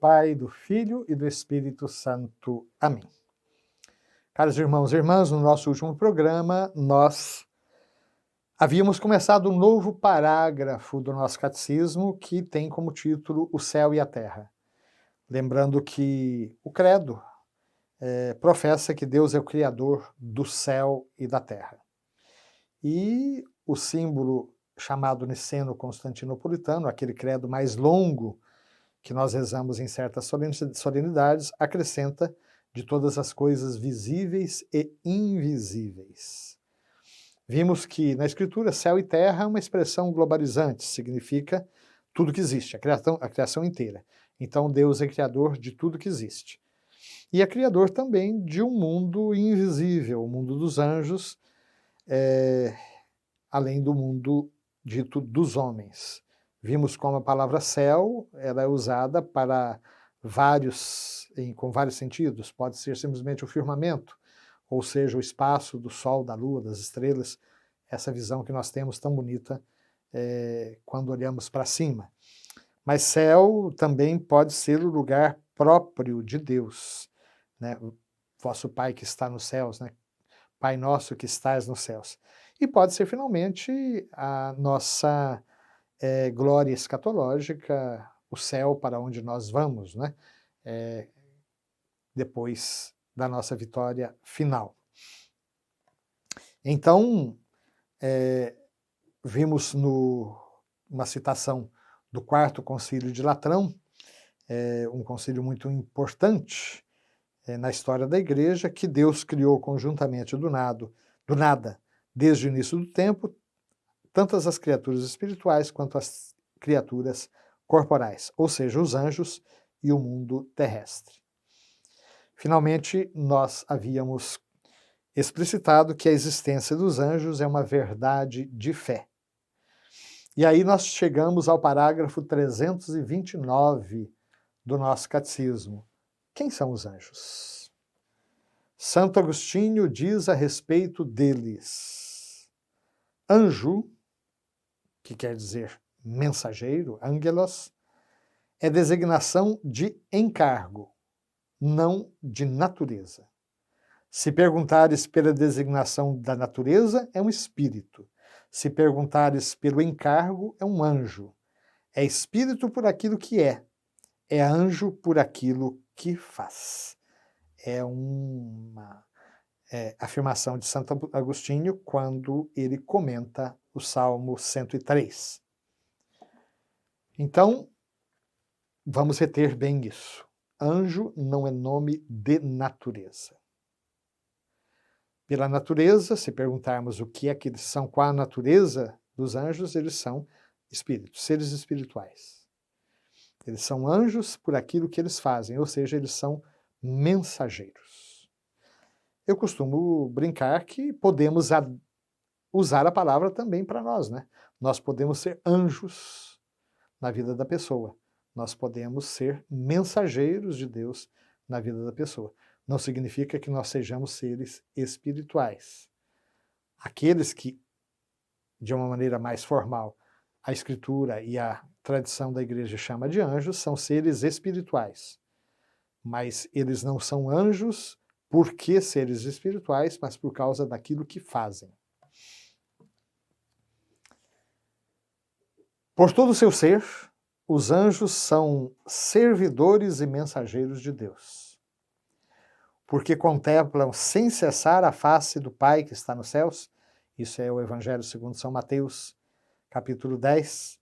Pai, do Filho e do Espírito Santo. Amém. Caros irmãos e irmãs, no nosso último programa, nós havíamos começado um novo parágrafo do nosso catecismo que tem como título O Céu e a Terra. Lembrando que o credo professa que Deus é o Criador do céu e da terra. E o símbolo chamado niceno-constantinopolitano, aquele credo mais longo que nós rezamos em certas solenidades, acrescenta de todas as coisas visíveis e invisíveis. Vimos que na Escritura, céu e terra é uma expressão globalizante, significa tudo que existe, a criação inteira. Então Deus é criador de tudo que existe. E é criador também de um mundo invisível, o mundo dos anjos, além do mundo dito dos homens. Vimos como a palavra céu ela é usada para com vários sentidos. Pode ser simplesmente o firmamento, ou seja, o espaço do sol, da lua, das estrelas, essa visão que nós temos tão bonita quando olhamos para cima. Mas céu também pode ser o lugar próprio de Deus, né? Vosso Pai que está nos céus, né? Pai nosso que estás nos céus. E pode ser, finalmente, a nossa glória escatológica, o céu para onde nós vamos, né? Depois da nossa vitória final. Então, vimos uma citação do Quarto Concílio de Latrão, um concílio muito importante na história da Igreja, que Deus criou conjuntamente do nada, desde o início do tempo, tanto as criaturas espirituais quanto as criaturas corporais, ou seja, os anjos e o mundo terrestre. Finalmente, nós havíamos explicitado que a existência dos anjos é uma verdade de fé. E aí nós chegamos ao parágrafo 329 do nosso catecismo. Quem são os anjos? Santo Agostinho diz a respeito deles: anjo, que quer dizer mensageiro, angelos, é designação de encargo, não de natureza. Se perguntares pela designação da natureza, é um espírito. Se perguntares pelo encargo, é um anjo. É espírito por aquilo que é anjo por aquilo que faz. É uma afirmação de Santo Agostinho quando ele comenta o Salmo 103. Então, vamos reter bem isso. Anjo não é nome de natureza. Pela natureza, se perguntarmos o que é que eles são, qual a natureza dos anjos, eles são espíritos, seres espirituais. Eles são anjos por aquilo que eles fazem, ou seja, eles são mensageiros. Eu costumo brincar que podemos usar a palavra também para nós, né? Nós podemos ser anjos na vida da pessoa. Nós podemos ser mensageiros de Deus na vida da pessoa. Não significa que nós sejamos seres espirituais. Aqueles que, de uma maneira mais formal, a Escritura e a tradição da Igreja chama de anjos, são seres espirituais. Mas eles não são anjos porque seres espirituais, mas por causa daquilo que fazem. Por todo o seu ser, os anjos são servidores e mensageiros de Deus, porque contemplam sem cessar a face do Pai que está nos céus. Isso é o Evangelho segundo São Mateus, capítulo 10,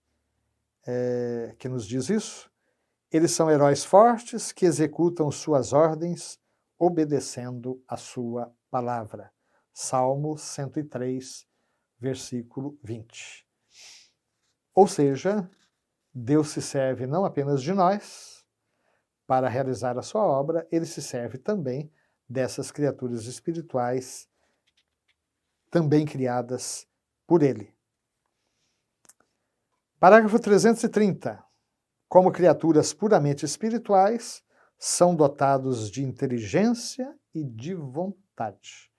que nos diz isso. Eles são heróis fortes que executam suas ordens, obedecendo a sua palavra. Salmo 103, versículo 20. Ou seja, Deus se serve não apenas de nós para realizar a sua obra, ele se serve também dessas criaturas espirituais também criadas por ele. Parágrafo 330. Como criaturas puramente espirituais, são dotados de inteligência e de vontade.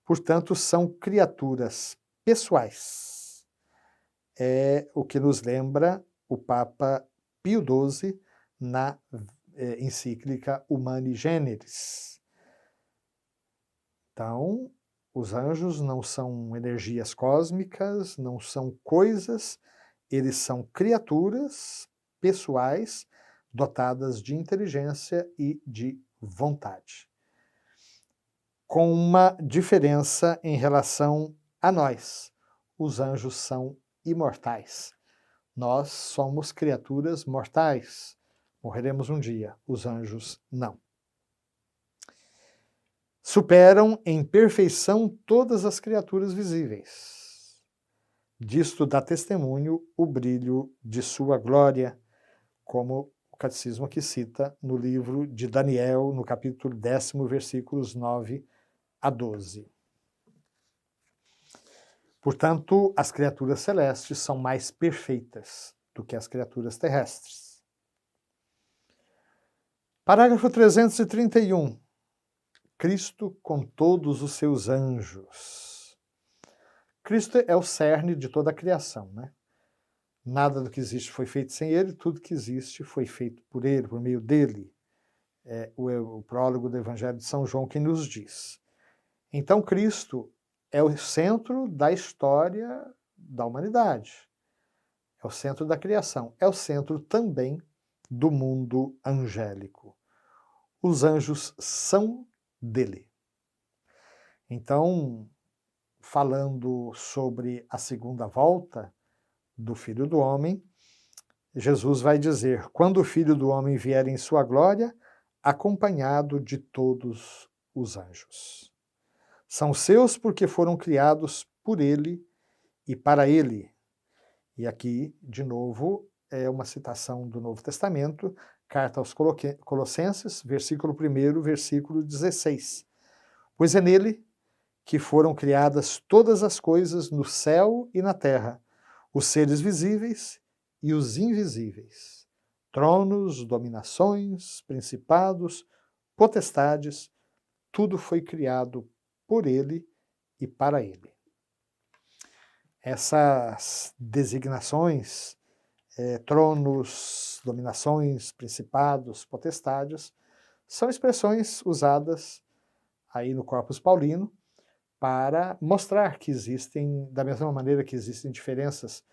Portanto, são criaturas pessoais. É o que nos lembra o Papa Pio XII na encíclica Humani Generis. Então, os anjos não são energias cósmicas, não são coisas, eles são criaturas pessoais dotadas de inteligência e de vontade. Com uma diferença em relação a nós. Os anjos são imortais. Nós somos criaturas mortais. Morreremos um dia. Os anjos não. Superam em perfeição todas as criaturas visíveis. Disto dá testemunho o brilho de sua glória, como o Catecismo aqui cita no livro de Daniel, no capítulo 10º, versículos 9 a 12. Portanto, as criaturas celestes são mais perfeitas do que as criaturas terrestres. Parágrafo 331. Cristo com todos os seus anjos. Cristo é o cerne de toda a criação, né? Nada do que existe foi feito sem ele, tudo que existe foi feito por ele, por meio dele. É o prólogo do Evangelho de São João que nos diz. Então, Cristo é o centro da história da humanidade. É o centro da criação. É o centro também do mundo angélico. Os anjos são dele. Então, falando sobre a segunda volta do Filho do Homem, Jesus vai dizer: quando o Filho do Homem vier em sua glória, acompanhado de todos os anjos. São seus porque foram criados por ele e para ele. E aqui, de novo, é uma citação do Novo Testamento, carta aos Colossenses, versículo 1, versículo 16. Pois é nele que foram criadas todas as coisas no céu e na terra, os seres visíveis e os invisíveis, tronos, dominações, principados, potestades, tudo foi criado por ele e para ele. Essas designações, tronos, dominações, principados, potestades, são expressões usadas aí no Corpus Paulino para mostrar que existem, da mesma maneira que existem diferenças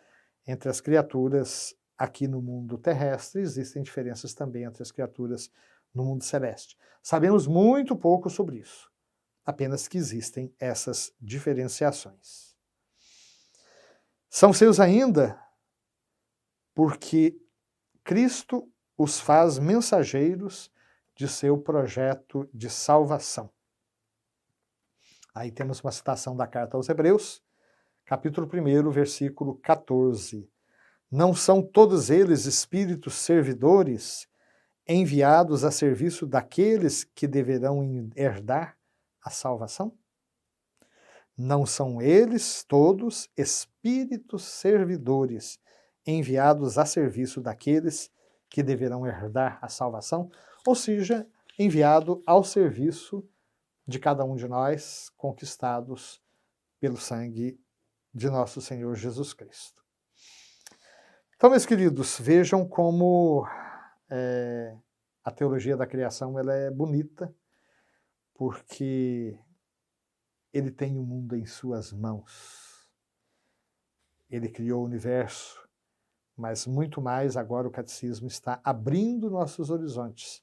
entre as criaturas aqui no mundo terrestre, existem diferenças também entre as criaturas no mundo celeste. Sabemos muito pouco sobre isso, apenas que existem essas diferenciações. São seus ainda porque Cristo os faz mensageiros de seu projeto de salvação. Aí temos uma citação da carta aos Hebreus, capítulo 1, versículo 14. Não são todos eles espíritos servidores enviados a serviço daqueles que deverão herdar a salvação? Não são eles todos espíritos servidores enviados a serviço daqueles que deverão herdar a salvação? Ou seja, enviado ao serviço de cada um de nós, conquistados pelo sangue de nosso Senhor Jesus Cristo. Então, meus queridos, vejam como a teologia da criação ela é bonita, porque ele tem o mundo em suas mãos. Ele criou o universo, mas muito mais agora o Catecismo está abrindo nossos horizontes,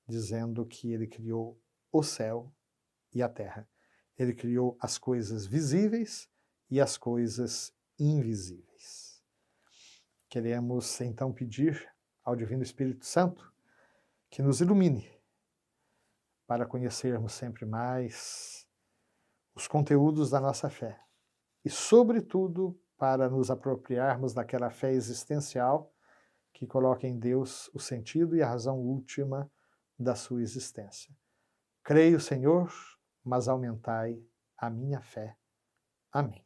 dizendo que ele criou o céu e a terra. Ele criou as coisas visíveis e as coisas invisíveis. Queremos então pedir ao Divino Espírito Santo que nos ilumine para conhecermos sempre mais os conteúdos da nossa fé e, sobretudo, para nos apropriarmos daquela fé existencial que coloca em Deus o sentido e a razão última da sua existência. Creio, Senhor, mas aumentai a minha fé. Amém.